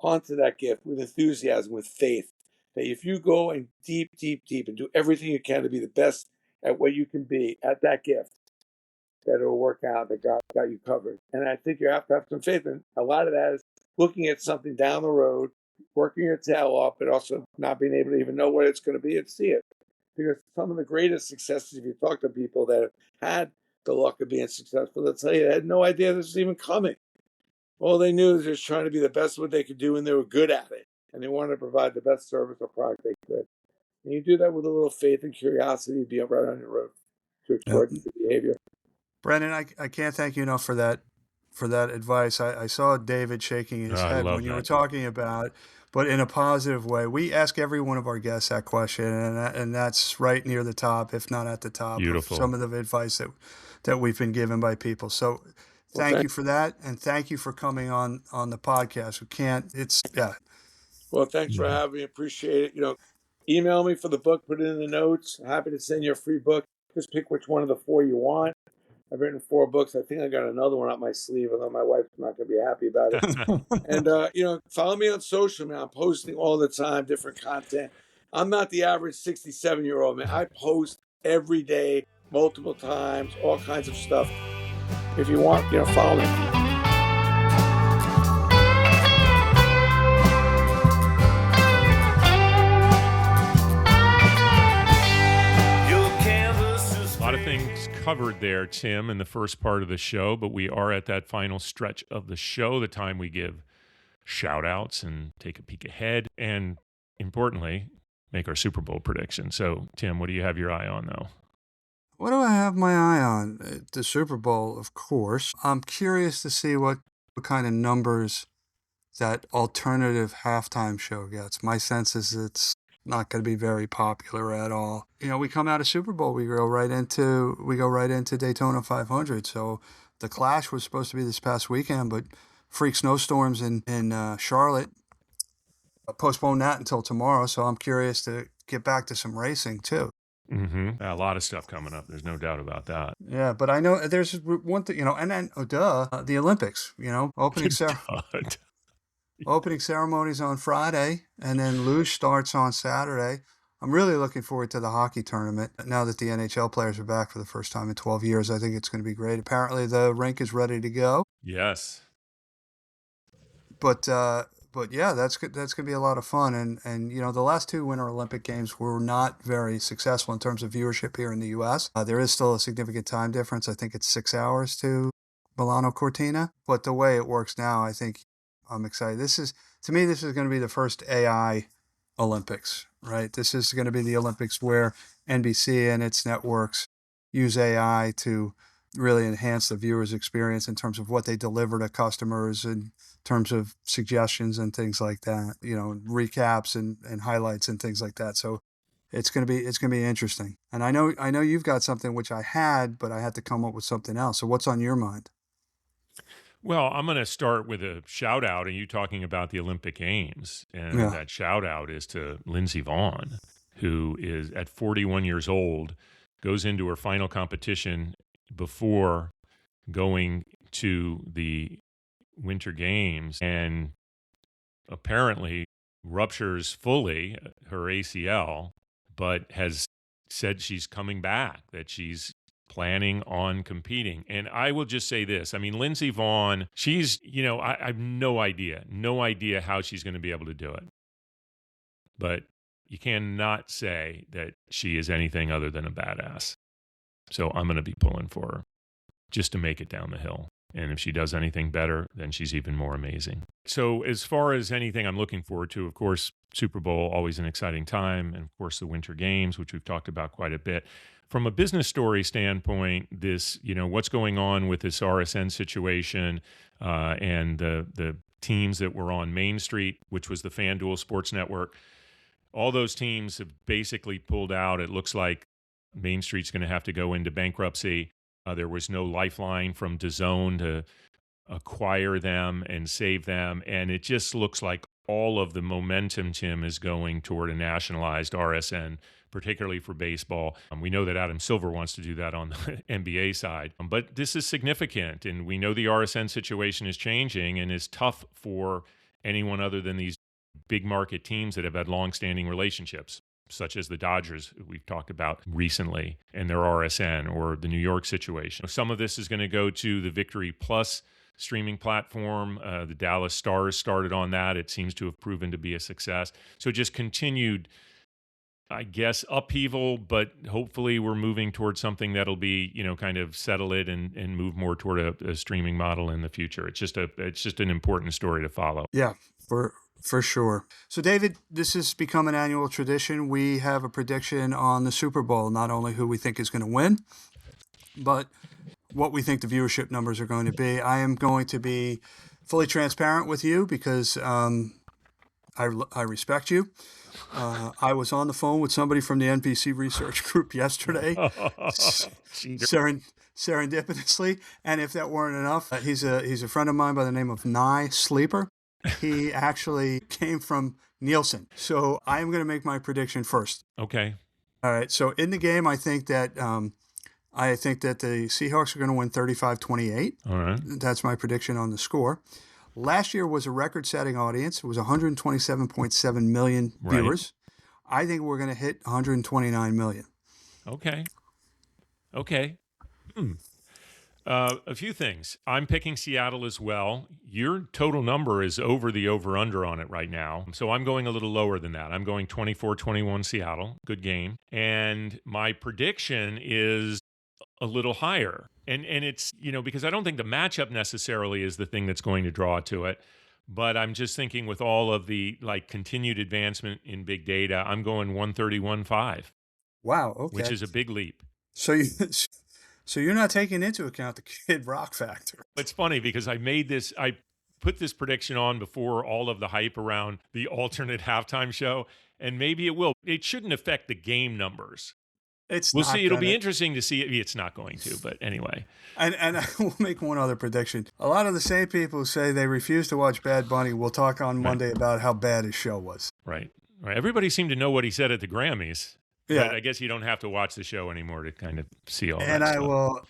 [SPEAKER 4] onto that gift with enthusiasm, with faith. That if you go and deep and do everything you can to be the best at what you can be at that gift, that it'll work out, that God got you covered. And I think you have to have some faith. And a lot of that is looking at something down the road, working your tail off, but also not being able to even know what it's going to be and see it. Because some of the greatest successes, if you talk to people that have had the luck of being successful, they'll tell you they had no idea this was even coming. All they knew is they were trying to be the best of what they could do, and they were good at it. And they wanted to provide the best service or product they could. And you do that with a little faith and curiosity, be right on your road to extraordinary behavior.
[SPEAKER 1] Brandon, I can't thank you enough for that advice. I saw David shaking his head when you were talking about but in a positive way. We ask every one of our guests that question, and that's right near the top, if not at the top,
[SPEAKER 2] Beautiful.
[SPEAKER 1] of some of the advice that we've been given by people. So thank you for that, and thank you for coming on the podcast.
[SPEAKER 4] Well, thanks for having me. Appreciate it. Email me for the book, put it in the notes. Happy to send you a free book. Just pick which one of the 4 you want. I've written 4 books. I think I got another one up my sleeve, although my wife's not going to be happy about it. And, follow me on social, man. I'm posting all the time, different content. I'm not the average 67-year-old, man. I post every day, multiple times, all kinds of stuff. If you want, follow me.
[SPEAKER 2] A lot of things covered there, Tim, in the first part of the show, but we are at that final stretch of the show, the time we give shout outs and take a peek ahead, and importantly, make our Super Bowl prediction. So, Tim, what do you have your eye on, though?
[SPEAKER 1] What do I have my eye on? The Super Bowl, of course. I'm curious to see what kind of numbers that alternative halftime show gets. My sense is it's not going to be very popular at all. We come out of Super Bowl, we go right into Daytona 500. So the Clash was supposed to be this past weekend, but freak snowstorms in Charlotte postponed that until tomorrow. So I'm curious to get back to some racing too.
[SPEAKER 2] Mm-hmm. A lot of stuff coming up. There's no doubt about that.
[SPEAKER 1] Yeah, but I know there's one thing, and then the Olympics. Opening ceremonies on Friday, and then Luge starts on Saturday. I'm really looking forward to the hockey tournament. Now that the NHL players are back for the first time in 12 years, I think it's going to be great. Apparently, the rink is ready to go.
[SPEAKER 2] Yes.
[SPEAKER 1] But yeah, that's going to be a lot of fun. And the last 2 Winter Olympic Games were not very successful in terms of viewership here in the U.S. There is still a significant time difference. I think it's 6 hours to Milano Cortina. But the way it works now, I think I'm excited. This is going to be the first AI Olympics, right? This is going to be the Olympics where NBC and its networks use AI to really enhance the viewer's experience in terms of what they deliver to customers, in terms of suggestions and things like that, recaps and highlights and things like that. So it's going to be interesting. And I know you've got something which I had, but I had to come up with something else. So what's on your mind?
[SPEAKER 2] Well, I'm going to start with a shout out, and you talking about the Olympic Games, and that shout out is to 𝘮𝘮 Vaughn, who is at 41 years old, goes into her final competition before going to the Winter Games, and apparently ruptures fully her ACL, but has said she's coming back, that she's planning on competing. And I will just say this. I mean, 𝘮𝘮 Vaughn, she's, I have no idea how she's going to be able to do it. But you cannot say that she is anything other than a badass. So I'm going to be pulling for her just to make it down the hill. And if she does anything better, then she's even more amazing. So as far as anything I'm looking forward to, of course, Super Bowl, always an exciting time. And of course, the Winter Games, which we've talked about quite a bit. From a business story standpoint, this, what's going on with this RSN situation and the teams that were on Main Street, which was the FanDuel Sports Network, all those teams have basically pulled out. It looks like Main Street's going to have to go into bankruptcy. There was no lifeline from DAZN to acquire them and save them. And it just looks like all of the momentum, Tim, is going toward a nationalized RSN, particularly for baseball. We know that Adam Silver wants to do that on the NBA side. But this is significant, and we know the RSN situation is changing and is tough for anyone other than these big market teams that have had long-standing relationships, such as the Dodgers we've talked about recently and their RSN, or the New York situation. Some of this is going to go to the Victory Plus streaming platform. The Dallas Stars started on that. It seems to have proven to be a success. So just continued, I guess, upheaval, but hopefully we're moving towards something that'll be, kind of settle it and move more toward a streaming model in the future. It's just an important story to follow.
[SPEAKER 1] Yeah, for sure. So, David, this has become an annual tradition. We have a prediction on the Super Bowl, not only who we think is going to win, but what we think the viewership numbers are going to be. I am going to be fully transparent with you because I respect you. I was on the phone with somebody from the NBC research group yesterday, serendipitously. And if that weren't enough, he's a friend of mine by the name of 𝘚𝘵𝗹𝗹𝗲𝗏. He actually came from Nielsen. So I'm going to make my prediction first.
[SPEAKER 2] Okay.
[SPEAKER 1] All right. So in the game, I think that the Seahawks are going to win 35-28.
[SPEAKER 2] All right.
[SPEAKER 1] That's my prediction on the score. Last year was a record-setting audience. It was 127.7 million viewers. Right. I think we're going to hit 129 million.
[SPEAKER 2] Okay. A few things. I'm picking Seattle as well. Your total number is over the over-under on it right now. So I'm going a little lower than that. I'm going 24-21 Seattle. Good game. And my prediction is a little higher. And it's, because I don't think the matchup necessarily is the thing that's going to draw to it. But I'm just thinking with all of the continued advancement in big data, I'm going 131.5.
[SPEAKER 1] Wow, okay.
[SPEAKER 2] Which is a big leap.
[SPEAKER 1] So you're not taking into account the Kid Rock factor.
[SPEAKER 2] It's funny because I put this prediction on before all of the hype around the alternate halftime show, and maybe it will. It shouldn't affect the game numbers. We'll see. It'll be interesting to see. It's not going to, but anyway.
[SPEAKER 1] And I will make one other prediction. A lot of the same people who say they refuse to watch Bad Bunny will talk on Monday about how bad his show was.
[SPEAKER 2] Right. Everybody seemed to know what he said at the Grammys.
[SPEAKER 1] Yeah.
[SPEAKER 2] But I guess you don't have to watch the show anymore to kind of see all that
[SPEAKER 1] stuff.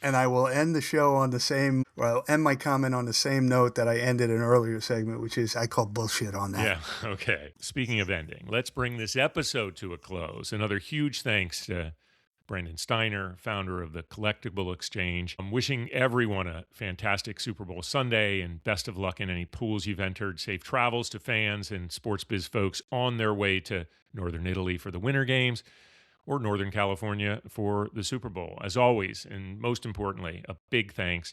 [SPEAKER 1] I will end the show on the same. Well, end my comment on the same note that I ended an earlier segment, which is I call bullshit on that.
[SPEAKER 2] Yeah. Okay. Speaking of ending, let's bring this episode to a close. Another huge thanks to Brendan Steiner, founder of the Collectible Exchange. I'm wishing everyone a fantastic Super Bowl Sunday and best of luck in any pools you've entered. Safe travels to fans and sports biz folks on their way to Northern Italy for the Winter Games or Northern California for the Super Bowl. As always, and most importantly, a big thanks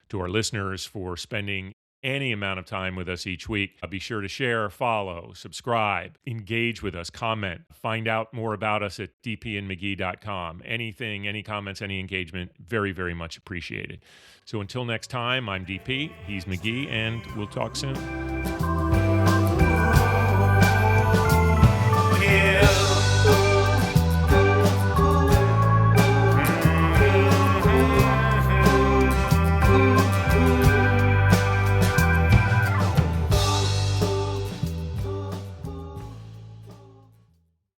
[SPEAKER 2] to our listeners for spending any amount of time with us each week. Be sure to share, follow, subscribe, engage with us, comment, find out more about us at dpandmcgee.com. Anything, any comments, any engagement, very, very much appreciated. So until next time, I'm DP, he's McGee, and we'll talk soon.